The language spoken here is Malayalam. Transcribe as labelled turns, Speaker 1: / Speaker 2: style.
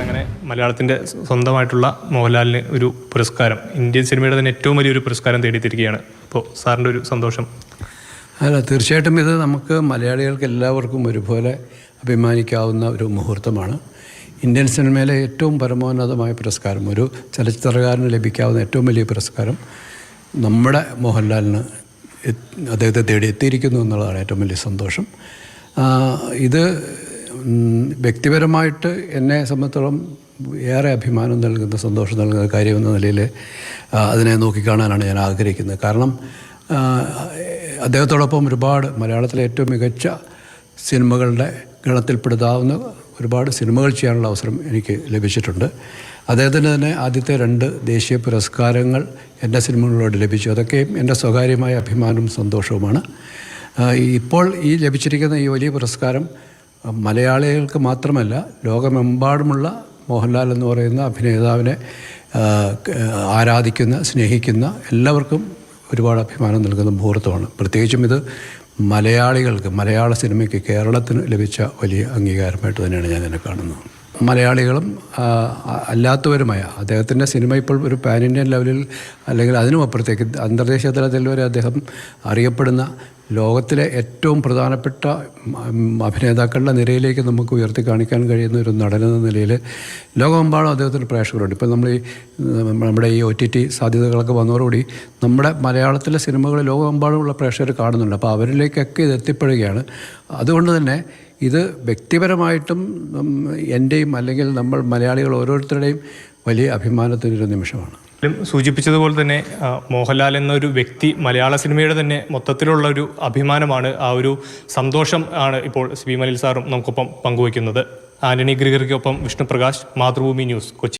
Speaker 1: അങ്ങനെ മലയാളത്തിൻ്റെ സ്വന്തമായിട്ടുള്ള മോഹൻലാലിന് ഒരു പുരസ്കാരം, ഇന്ത്യൻ സിനിമയുടെ തന്നെ ഏറ്റവും വലിയൊരു പുരസ്കാരം തേടിത്തിരിക്കുകയാണ്. അപ്പോൾ സാറിൻ്റെ ഒരു സന്തോഷം?
Speaker 2: അല്ല, തീർച്ചയായിട്ടും ഇത് നമുക്ക് മലയാളികൾക്ക് എല്ലാവർക്കും ഒരുപോലെ അഭിമാനിക്കാവുന്ന ഒരു മുഹൂർത്തമാണ്. ഇന്ത്യൻ സിനിമയിലെ ഏറ്റവും പരമോന്നതമായ പുരസ്കാരം, ഒരു ചലച്ചിത്രകാരന് ലഭിക്കാവുന്ന ഏറ്റവും വലിയ പുരസ്കാരം നമ്മുടെ മോഹൻലാലിന് അദ്ദേഹത്തെ തേടി എത്തിയിരിക്കുന്നു എന്നുള്ളതാണ് ഏറ്റവും വലിയ സന്തോഷം. ഇത് വ്യക്തിപരമായിട്ട് എന്നെ സംബന്ധിച്ചിടത്തോളം ഏറെ അഭിമാനം നൽകുന്ന, സന്തോഷം നൽകുന്ന കാര്യമെന്ന നിലയിൽ അതിനെ നോക്കിക്കാണാനാണ് ഞാൻ ആഗ്രഹിക്കുന്നത്. കാരണം അദ്ദേഹത്തോടൊപ്പം ഒരുപാട് മലയാളത്തിലെ ഏറ്റവും മികച്ച സിനിമകളുടെ ഗണത്തിൽപ്പെടുത്താവുന്ന ഒരുപാട് സിനിമകൾ ചെയ്യാനുള്ള അവസരം എനിക്ക് ലഭിച്ചിട്ടുണ്ട്. അദ്ദേഹത്തിന് തന്നെ ആദ്യത്തെ 2 ദേശീയ പുരസ്കാരങ്ങൾ എൻ്റെ സിനിമകളോട് ലഭിച്ചു. അതൊക്കെയും എൻ്റെ സ്വകാര്യമായ അഭിമാനവും സന്തോഷവുമാണ്. ഇപ്പോൾ ഈ ലഭിച്ചിരിക്കുന്ന ഈ വലിയ പുരസ്കാരം മലയാളികൾക്ക് മാത്രമല്ല, ലോകമെമ്പാടുമുള്ള മോഹൻലാൽ എന്ന് പറയുന്ന അഭിനേതാവിനെ ആരാധിക്കുന്ന, സ്നേഹിക്കുന്ന എല്ലാവർക്കും ഒരുപാട് അഭിമാനം നൽകുന്ന മുഹൂർത്തമാണ്. പ്രത്യേകിച്ചും ഇത് മലയാളികൾക്ക്, മലയാള സിനിമയ്ക്ക്, കേരളത്തിന് ലഭിച്ച വലിയ അംഗീകാരമായിട്ട് തന്നെയാണ് ഞാൻ ഇതിനെ കാണുന്നത്. മലയാളികളും അല്ലാത്തവരുമായ അദ്ദേഹത്തിൻ്റെ സിനിമ ഇപ്പോൾ ഒരു പാൻ ഇന്ത്യൻ ലെവലിൽ, അല്ലെങ്കിൽ അതിനും അപ്പുറത്തേക്ക് അന്തർദേശീയ തലത്തിൽ വരെ അദ്ദേഹം അറിയപ്പെടുന്ന ലോകത്തിലെ ഏറ്റവും പ്രധാനപ്പെട്ട അഭിനേതാക്കളുടെ നിരയിലേക്ക് നമുക്ക് ഉയർത്തി കാണിക്കാൻ കഴിയുന്ന ഒരു നടനെന്ന നിലയിൽ ലോകമെമ്പാടും അദ്ദേഹത്തിന് പ്രേക്ഷകരുണ്ട്. ഇപ്പോൾ നമ്മുടെ ഈ OTT സാധ്യതകളൊക്കെ വന്നതോടുകൂടി നമ്മുടെ മലയാളത്തിലെ സിനിമകൾ ലോകമെമ്പാടുമുള്ള പ്രേക്ഷകർ കാണുന്നുണ്ട്. അപ്പോൾ അവരിലേക്കൊക്കെ ഇത് എത്തിപ്പെടുകയാണ്. അതുകൊണ്ട് തന്നെ ഇത് വ്യക്തിപരമായിട്ടും എൻ്റെയും, അല്ലെങ്കിൽ നമ്മൾ മലയാളികൾ ഓരോരുത്തരുടെയും വലിയ അഭിമാനത്തിനൊരു നിമിഷമാണ്.
Speaker 1: സൂചിപ്പിച്ചതുപോലെ തന്നെ മോഹൻലാൽ എന്നൊരു വ്യക്തി മലയാള സിനിമയുടെ തന്നെ മൊത്തത്തിലുള്ള ഒരു അഭിമാനമാണ്. ആ ഒരു സന്തോഷം ആണ് ഇപ്പോൾ SP മലയിൽ സാറും നമുക്കൊപ്പം പങ്കുവയ്ക്കുന്നത്. ആന്റണി ഗ്രിഗറിക്കൊപ്പം വിഷ്ണുപ്രകാശ്, മാതൃഭൂമി ന്യൂസ്, കൊച്ചി.